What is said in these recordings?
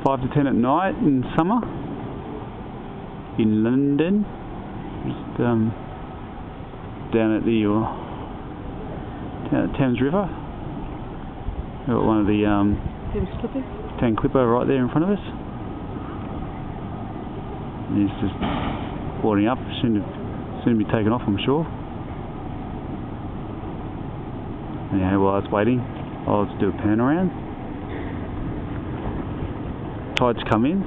5 to 10 at night in summer in London. Just down at the Thames River. We've got one of the Thames Clipper right there in front of us. And he's just boarding up, soon to be taken off, I'm sure. Anyhow, while it's waiting, I'll just do a pan around. Tide's come in.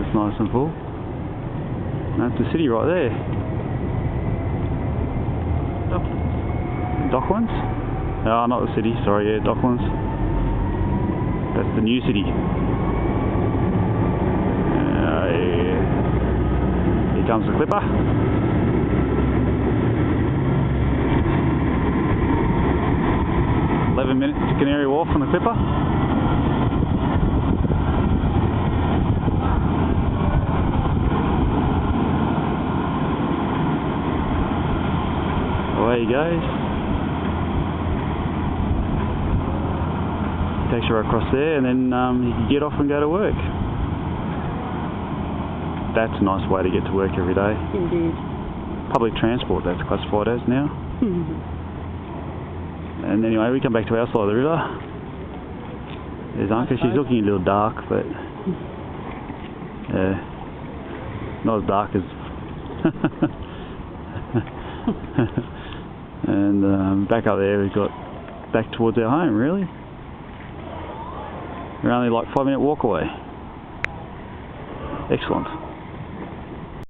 It's nice and full. And that's the city right there. Docklands? No, not the city, sorry, yeah, Docklands. That's the new city. Yeah. Here comes the Clipper. Minutes to Canary Wharf on the Clipper. Away he goes. Takes you right across there, and then you can get off and go to work. That's a nice way to get to work every day. Indeed. Public transport, that's classified as now. And anyway, we come back to our side of the river. There's Anka, she's looking a little dark, but not as dark as... And back up there we've got back towards our home, really. We're only like 5-minute walk away. Excellent.